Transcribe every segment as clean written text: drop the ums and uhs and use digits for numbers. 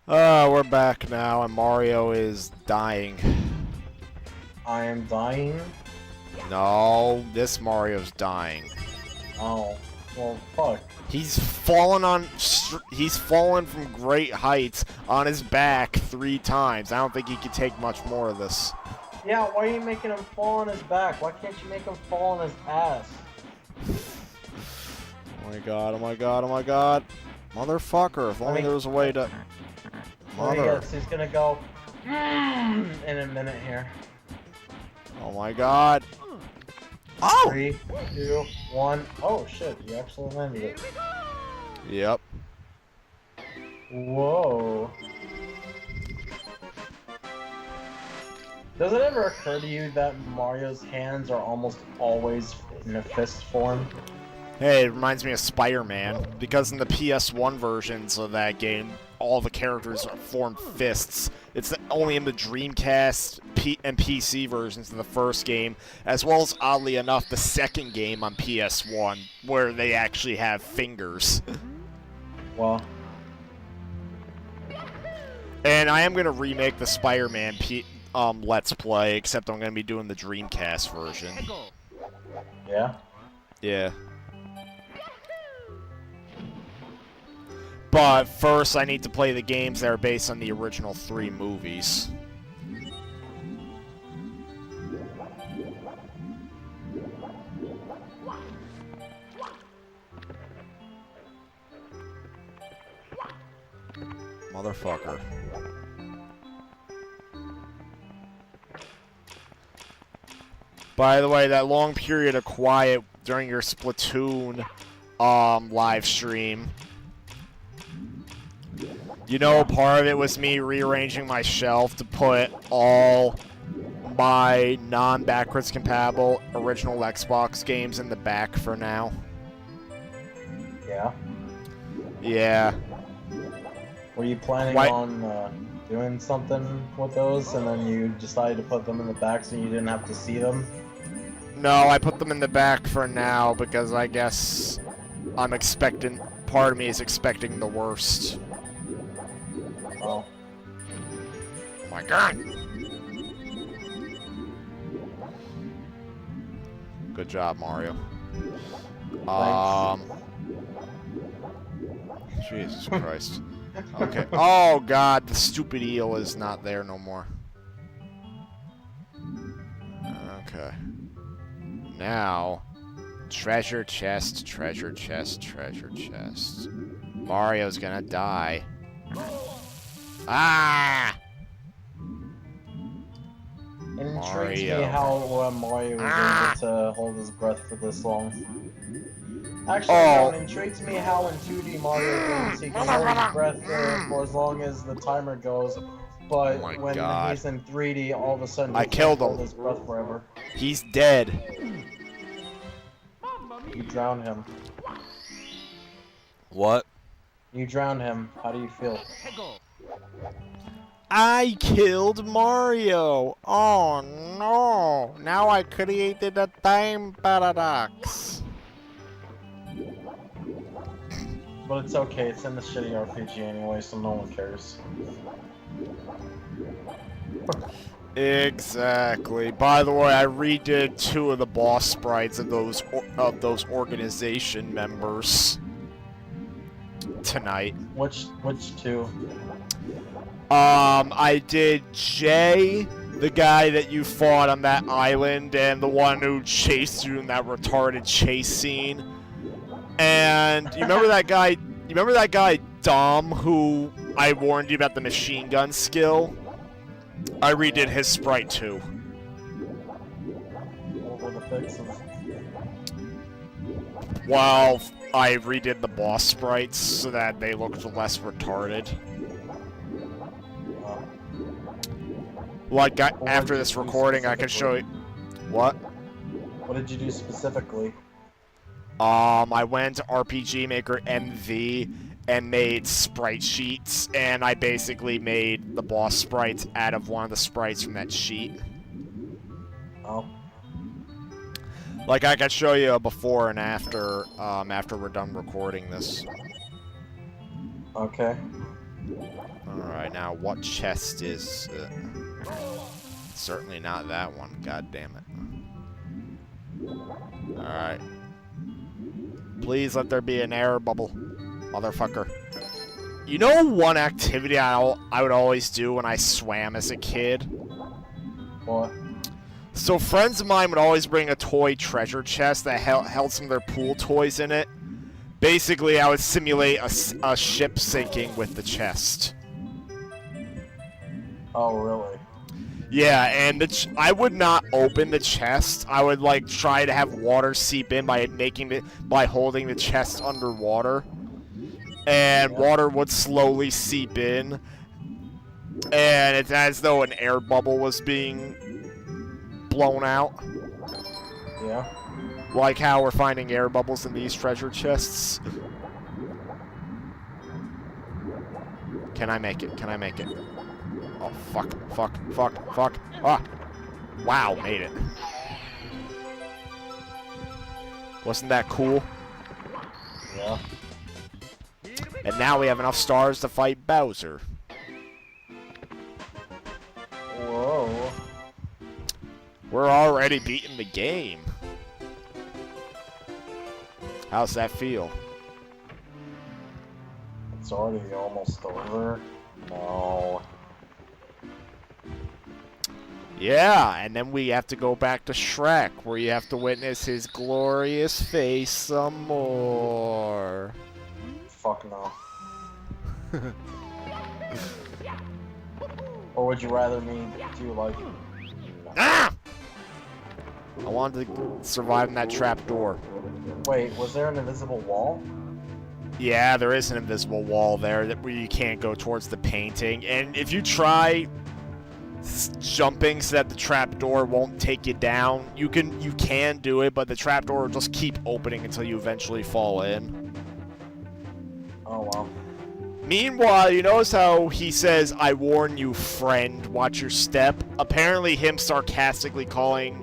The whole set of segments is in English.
We're back now, and Mario is dying. I am dying? No, this Mario's dying. Oh, well, fuck. He's fallen from great heights on his back 3 times. I don't think he could take much more of this. Yeah, why are you making him fall on his back? Why can't you make him fall on his ass? Oh my god, oh my god, oh my god. Motherfucker, if only there was a way to... Mother. He's gonna go in a minute here. Oh my god. Oh! 3, 2, 1. Oh shit, you actually landed it. Yep. Whoa. Does it ever occur to you that Mario's hands are almost always in a fist form? Hey, it reminds me of Spider-Man, because in the PS1 versions of that game, all the characters form fists. It's only in the Dreamcast and PC versions of the first game, as well as, oddly enough, the second game on PS1, where they actually have fingers. Well. And I am going to remake the Spider-Man Let's Play, except I'm going to be doing the Dreamcast version. Yeah? Yeah. But first, I need to play the games that are based on the original 3 movies. Motherfucker. By the way, that long period of quiet during your Splatoon live stream, you know, part of it was me rearranging my shelf to put all my non-backwards compatible original Xbox games in the back for now. Yeah? Yeah. Were you planning on doing something with those and then you decided to put them in the back so you didn't have to see them? No, I put them in the back for now because I guess I'm expecting, part of me is expecting the worst. Oh. Oh my god! Good job, Mario. Jesus Christ. Okay. Oh god, the stupid eel is not there no more. Okay. Now, treasure chest, treasure chest, treasure chest. Mario's gonna die. Ah! It intrigues me how Mario was able to hold his breath for this long. Actually, no, it intrigues me how in 2D Mario games he can hold his breath for as long as the timer goes, but when he's in 3D, all of a sudden he can't hold his breath forever. He's dead. You drowned him. What? You drowned him. How do you feel? I killed Mario! Oh no! Now I created a time paradox. But it's okay, it's in the shitty RPG anyway, so no one cares. Exactly. By the way, I redid 2 of the boss sprites of those organization members tonight. Which 2? I did Jay, the guy that you fought on that island, and the one who chased you in that retarded chase scene. And you remember that guy? You remember that guy Dom, who I warned you about the machine gun skill? I redid his sprite too. What were the fixes? Well, I redid the boss sprites so that they looked less retarded. Like, after this recording, I can show you... What? What did you do specifically? I went to RPG Maker MV and made sprite sheets, and I basically made the boss sprites out of one of the sprites from that sheet. Oh. Like, I could show you a before and after, after we're done recording this. Okay. Alright, now what chest is... certainly not that one. God damn it. Alright. Please let there be an air bubble. Motherfucker. You know one activity I would always do when I swam as a kid? What? So friends of mine would always bring a toy treasure chest that held some of their pool toys in it. Basically, I would simulate a ship sinking with the chest. Oh, really? Yeah, and I would not open the chest. I would like try to have water seep in by holding the chest underwater, and water would slowly seep in, and it's as though an air bubble was being blown out. Yeah. Like how we're finding air bubbles in these treasure chests. Can I make it? Can I make it? Oh, fuck, fuck, fuck, fuck. Ah! Wow, made it. Wasn't that cool? Yeah. And now we have enough stars to fight Bowser. Whoa. We're already beating the game. How's that feel? It's already almost over. No. Yeah, and then we have to go back to Shrek, where you have to witness his glorious face some more. Fuck no. Or would you rather me do like... Ah! I wanted to survive in that trap door. Wait, was there an invisible wall? Yeah, there is an invisible wall there where you can't go towards the painting. And if you try jumping so that the trap door won't take you down, you can do it, but the trap door will just keep opening until you eventually fall in. Oh, wow. Meanwhile, you notice how he says, "I warn you, friend, watch your step"? Apparently him sarcastically calling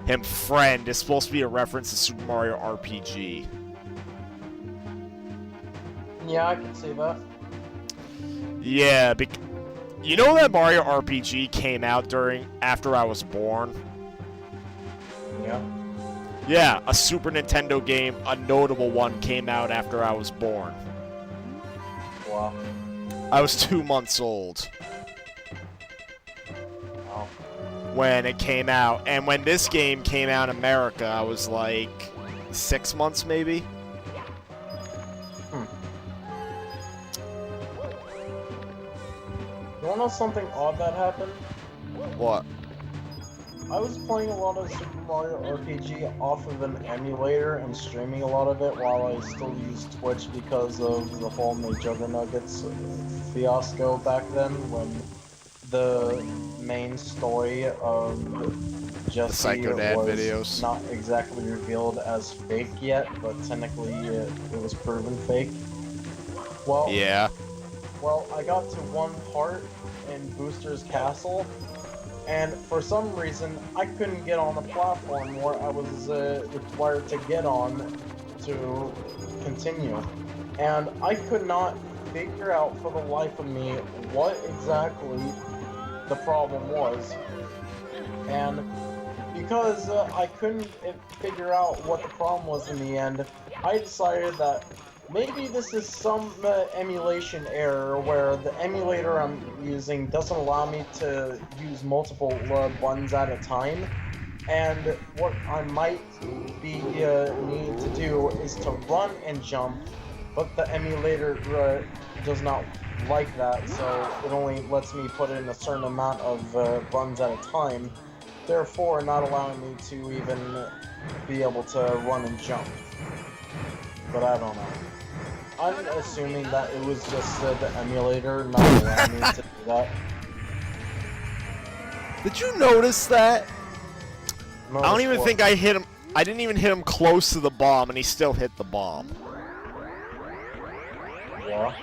him friend is supposed to be a reference to Super Mario RPG. Yeah, I can see that. Yeah, you know that Mario RPG came out after I was born? Yeah. Yeah, a Super Nintendo game, a notable one, came out after I was born. Wow. I was 2 months old Wow. when it came out, and when this game came out in America, I was like 6 months maybe. You wanna know something odd that happened? What? I was playing a lot of Super Mario RPG off of an emulator and streaming a lot of it while I still used Twitch because of the whole McJuggernuggets fiasco back then, when the main story of Jesse Psycho Dad was videos. not exactly revealed as fake yet, but technically it was proven fake. Well, Yeah. Well, I got to one part in Booster's Castle, and for some reason, I couldn't get on the platform where I was required to get on to continue. And I could not figure out for the life of me what exactly the problem was. And because I couldn't figure out what the problem was in the end, I decided that maybe this is some emulation error where the emulator I'm using doesn't allow me to use multiple buttons at a time, and what I might be need to do is to run and jump, but the emulator does not like that, so it only lets me put in a certain amount of buttons at a time, therefore not allowing me to even be able to run and jump. But I don't know. I'm assuming that it was just the emulator not allowing me to do that. Did you notice that? No, I don't even think I hit him. I didn't even hit him close to the bomb, and he still hit the bomb. Yeah.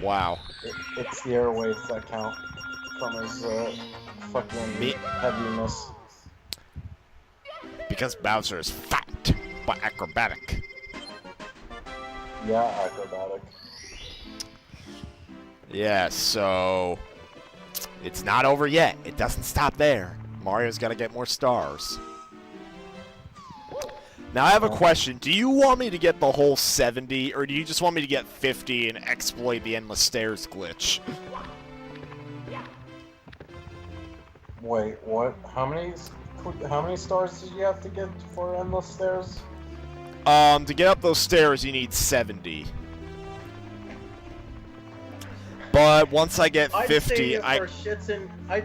Wow. It's the airwaves that count from his fucking heaviness. Because Bowser is fat, but acrobatic. Yeah, acrobatic. Yeah, so it's not over yet. It doesn't stop there. Mario's got to get more stars. Now I have a question. Do you want me to get the whole 70, or do you just want me to get 50 and exploit the endless stairs glitch? Wait, what? How many stars did you have to get for endless stairs? To get up those stairs, you need 70. But once I get 50, I'd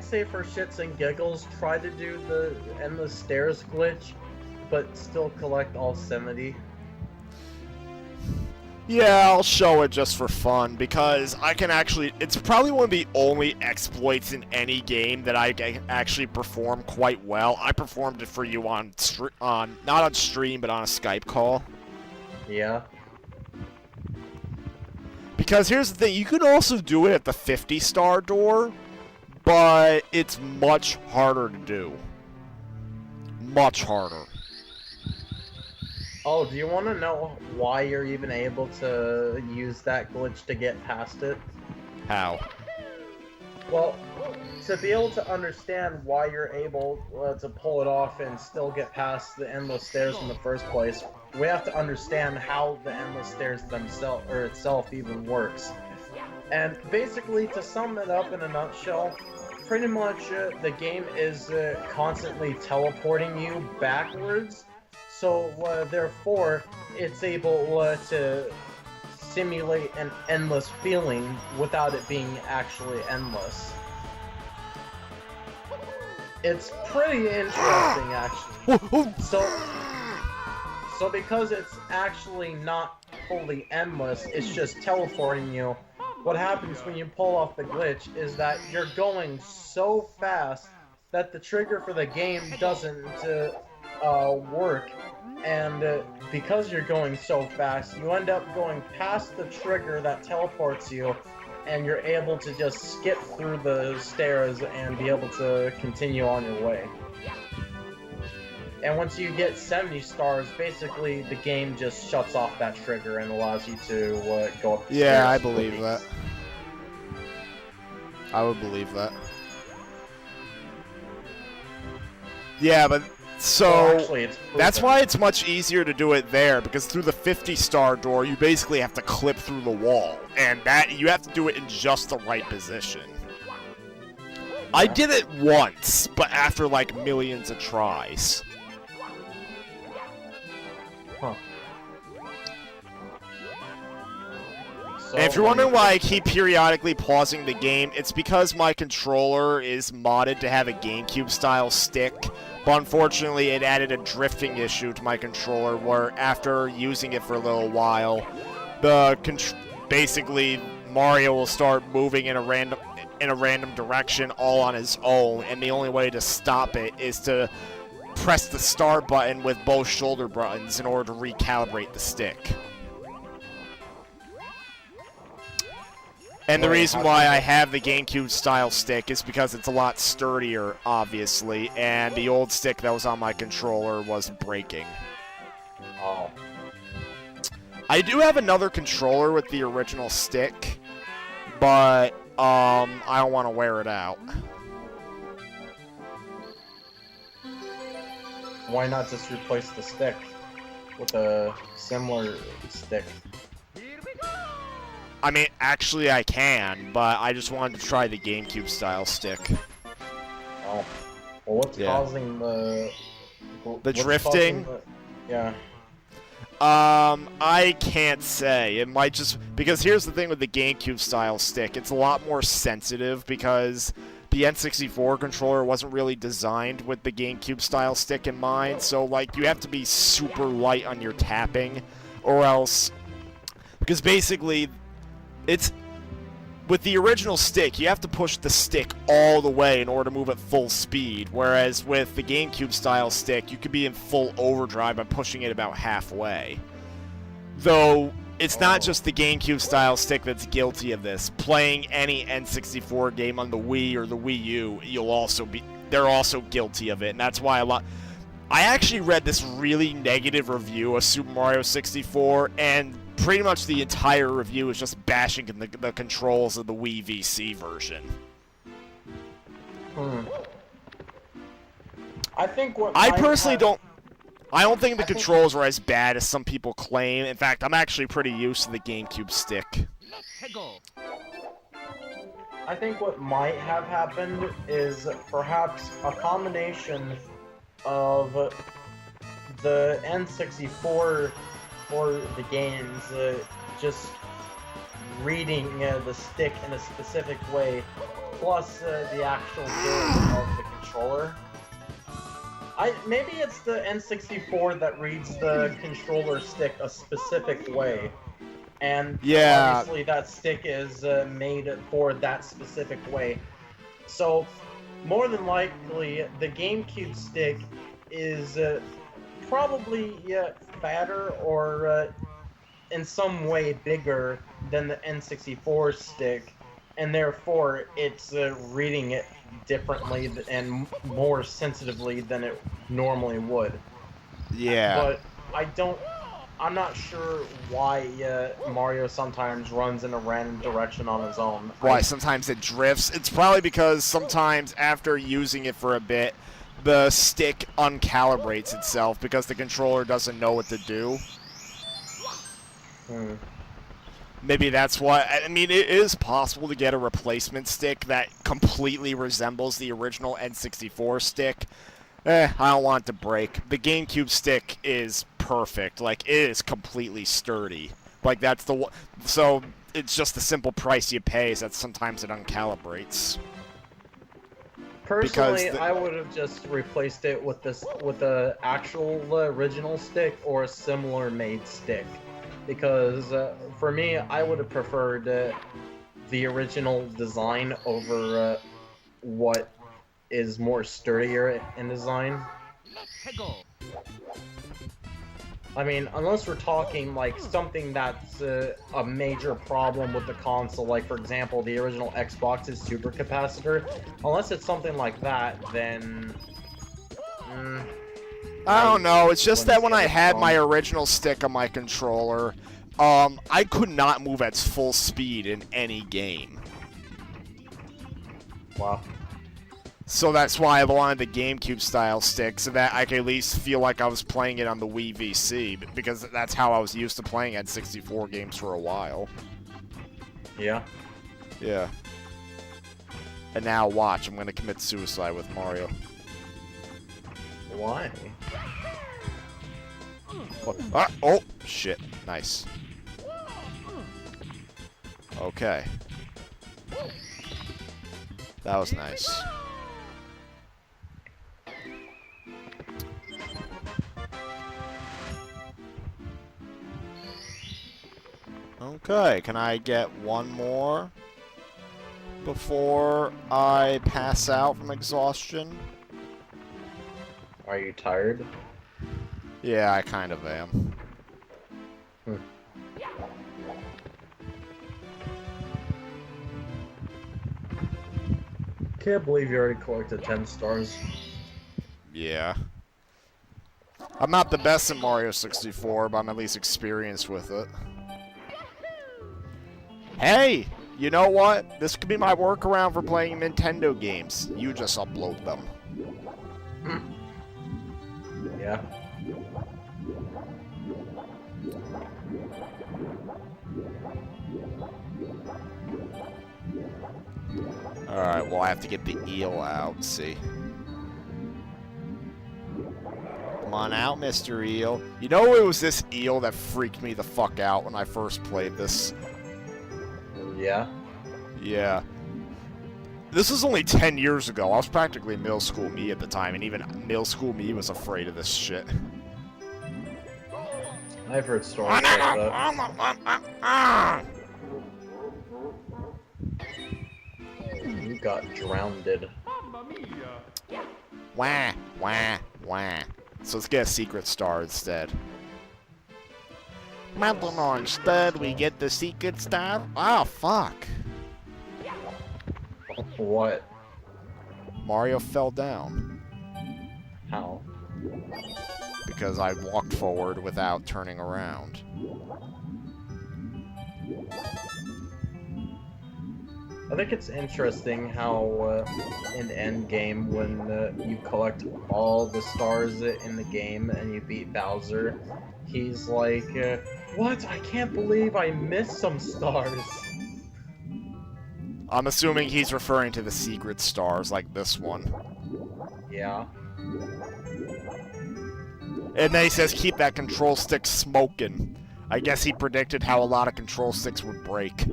say for shits and giggles, try to do the endless stairs glitch, but still collect all 70. Yeah, I'll show it just for fun, because I can actually... It's probably one of the only exploits in any game that I can actually perform quite well. I performed it for you on not on stream, but on a Skype call. Yeah. Because here's the thing, you can also do it at the 50-star door, but it's much harder to do. Much harder. Oh, do you want to know why you're even able to use that glitch to get past it? How? Well, to be able to understand why you're able to pull it off and still get past the endless stairs in the first place, we have to understand how the endless stairs themselves or itself even works. And basically, to sum it up in a nutshell, pretty much the game is constantly teleporting you backwards. So, therefore, it's able to simulate an endless feeling without it being actually endless. It's pretty interesting, actually. So because it's actually not fully endless, it's just teleporting you. What happens when you pull off the glitch is that you're going so fast that the trigger for the game doesn't work. And because you're going so fast, you end up going past the trigger that teleports you, and you're able to just skip through the stairs and be able to continue on your way. And once you get 70 stars, basically the game just shuts off that trigger and allows you to go up the stairs. Yeah, I believe that. I would believe that. Yeah, but... So, well, actually, that's why it's much easier to do it there, because through the 50-star door, you basically have to clip through the wall, and that you have to do it in just the right position. I did it once, but after, like, millions of tries. Huh. And if you're wondering why I keep periodically pausing the game, it's because my controller is modded to have a GameCube-style stick. But unfortunately, it added a drifting issue to my controller, where after using it for a little while, basically Mario will start moving in a random direction all on his own, and the only way to stop it is to press the start button with both shoulder buttons in order to recalibrate the stick. And the reason why I have the GameCube-style stick is because it's a lot sturdier, obviously, and the old stick that was on my controller was breaking. Oh. I do have another controller with the original stick, but, I don't want to wear it out. Why not just replace the stick with a similar stick? I mean, actually I can, but I just wanted to try the GameCube-style stick. Oh. Well, what's causing the drifting? Yeah. I can't say. It might just... Because here's the thing with the GameCube-style stick. It's a lot more sensitive because the N64 controller wasn't really designed with the GameCube-style stick in mind. So, like, you have to be super light on your tapping, or else... Because basically... It's with the original stick, you have to push the stick all the way in order to move at full speed, whereas with the GameCube-style stick, you could be in full overdrive by pushing it about halfway. Though, it's not just the GameCube-style stick that's guilty of this. Playing any N64 game on the Wii or the Wii U, they're also guilty of it, and that's why I actually read this really negative review of Super Mario 64, and pretty much the entire review is just bashing the controls of the Wii VC version. I think what I personally don't think the controls are as bad as some people claim. In fact, I'm actually pretty used to the GameCube stick. I think what might have happened is perhaps a combination of the N64 for the games just reading the stick in a specific way, plus the actual build of the controller. Maybe it's the N64 that reads the controller stick a specific way. And obviously that stick is made for that specific way. So, more than likely, the GameCube stick is probably fatter or in some way bigger than the N64 stick, and therefore it's reading it differently and more sensitively than it normally would. Yeah. But I'm not sure why Mario sometimes runs in a random direction on his own. Why sometimes it drifts? It's probably because sometimes after using it for a bit, the stick uncalibrates itself because the controller doesn't know what to do. Maybe that's why. I mean, it is possible to get a replacement stick that completely resembles the original N64 stick. I don't want it to break. The GameCube stick is perfect. Like, it is completely sturdy. Like, that's the one. So, it's just the simple price you pay is that sometimes it uncalibrates. Personally, I would have just replaced it with the actual original stick or a similar made stick. Because, for me, I would have preferred the original design over what is more sturdier in design. I mean, unless we're talking like something that's a major problem with the console, like for example, the original Xbox's supercapacitor. Unless it's something like that, then I don't know. It's just that when I had my original stick on my controller, I could not move at full speed in any game. Wow. So that's why I wanted the GameCube style stick, so that I could at least feel like I was playing it on the Wii VC, because that's how I was used to playing N64 games for a while. Yeah. Yeah. And now watch, I'm going to commit suicide with Mario. Why? What? Ah, oh, shit. Nice. Okay. That was nice. Okay, can I get one more before I pass out from exhaustion? Are you tired? Yeah, I kind of am. Can't believe you already collected 10 stars. Yeah. I'm not the best in Mario 64, but I'm at least experienced with it. Hey! You know what? This could be my workaround for playing Nintendo games. You just upload them. Yeah. Alright, well I have to get the eel out. Let's see. Come on out, Mr. Eel. You know it was this eel that freaked me the fuck out when I first played this? Yeah? Yeah. This was only 10 years ago. I was practically middle school me at the time, and even middle school me was afraid of this shit. I've heard stories like that. You got drowned. Wah, wah, wah. So let's get a secret star instead. Instead, we get the secret star? Oh, fuck. What? Mario fell down. How? Because I walked forward without turning around. I think it's interesting how in Endgame, when you collect all the stars in the game and you beat Bowser, he's like, what? I can't believe I missed some stars. I'm assuming he's referring to the secret stars like this one. Yeah. And then he says, keep that control stick smoking. I guess he predicted how a lot of control sticks would break.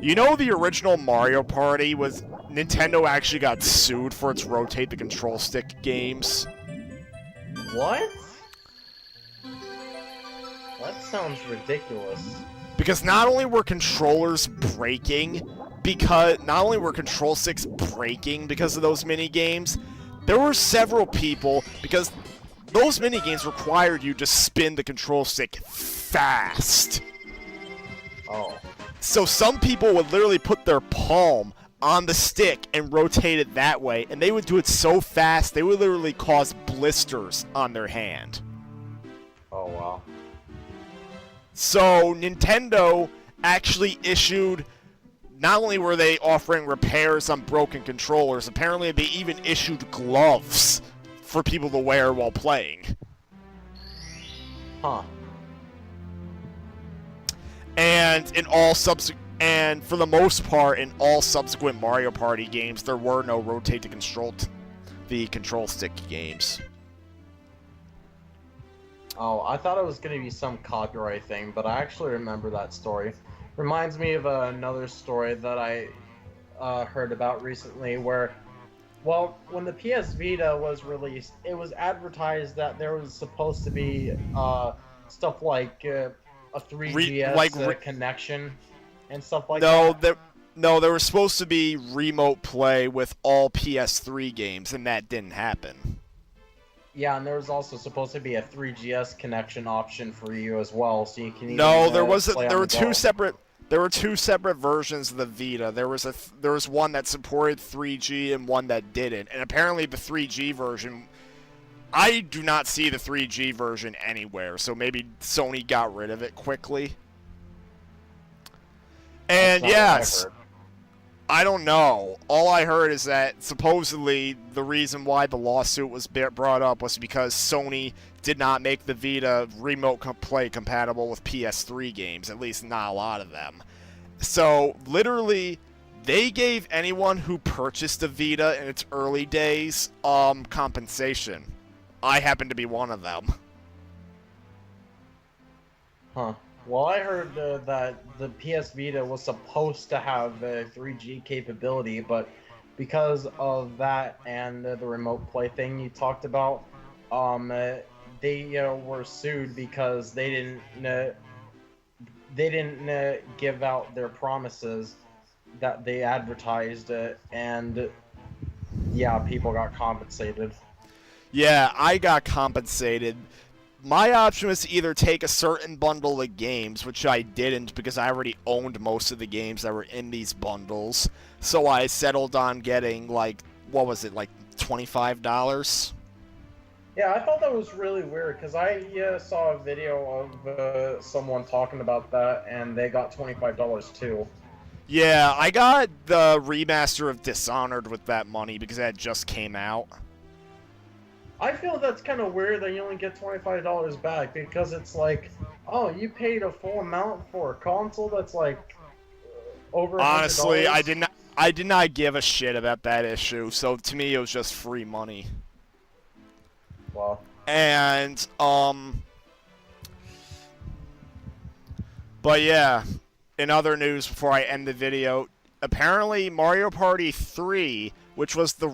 You know, the original Mario Party was... Nintendo actually got sued for its rotate the control stick games. What? That sounds ridiculous. Because not only were controllers breaking, not only were control sticks breaking because of those mini games, there were several people, because those mini games required you to spin the control stick fast. Oh. So some people would literally put their palm on the stick and rotate it that way, and they would do it so fast they would literally cause blisters on their hand. Oh, wow. So Nintendo actually issued, not only were they offering repairs on broken controllers, apparently they even issued gloves for people to wear while playing. Huh. And for the most part, in all subsequent Mario Party games, there were no rotate to control the control stick games. Oh, I thought it was going to be some copyright thing, but I actually remember that story. Reminds me of another story that I heard about recently where, well, when the PS Vita was released, it was advertised that there was supposed to be stuff like a 3GS connection and stuff like that. No, there was supposed to be remote play with all PS3 games, and that didn't happen. Yeah, and there was also supposed to be a 3GS connection option for you as well, so you can even, there were two separate versions of the Vita. There was one that supported 3G and one that didn't. And apparently the 3G version, I do not see the 3G version anywhere, so maybe Sony got rid of it quickly. And yes, I don't know. All I heard is that supposedly the reason why the lawsuit was brought up was because Sony did not make the Vita remote play compatible with PS3 games, at least not a lot of them. So, literally, they gave anyone who purchased a Vita in its early days compensation. I happen to be one of them. Huh. Well, I heard that the PS Vita was supposed to have 3G capability, but because of that and the remote play thing you talked about, they were sued because they didn't give out their promises that they advertised, and yeah, people got compensated. Yeah, I got compensated. My option was to either take a certain bundle of games, which I didn't because I already owned most of the games that were in these bundles. So I settled on getting, like, what was it, like $25? Yeah, I thought that was really weird because I saw a video of someone talking about that, and they got $25 too. Yeah, I got the remaster of Dishonored with that money because that just came out. I feel that's kind of weird that you only get $25 back because it's like, oh, you paid a full amount for a console that's like over $100. Honestly, I did not give a shit about that issue, so to me it was just free money. Wow. And but yeah, in other news before I end the video, apparently Mario Party 3, which is the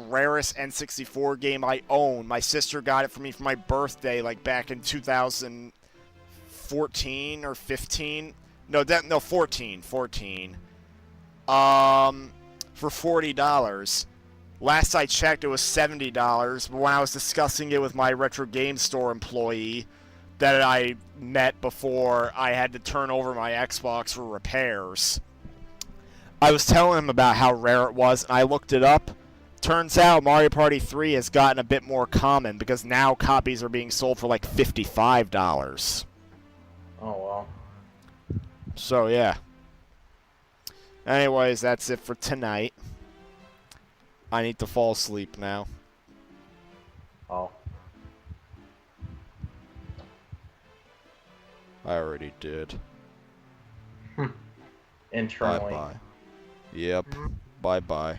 rarest N64 game I own. My sister got it for me for my birthday, like back in 2014 or 15. No, 14. For $40. Last I checked, it was $70. But when I was discussing it with my retro game store employee that I met before I had to turn over my Xbox for repairs, I was telling him about how rare it was, and I looked it up. turns out Mario Party 3 has gotten a bit more common because now copies are being sold for like $55. Oh, wow. So, yeah. Anyways, that's it for tonight. I need to fall asleep now. Oh. I already did. Internally. Bye-bye. Yep. Bye-bye.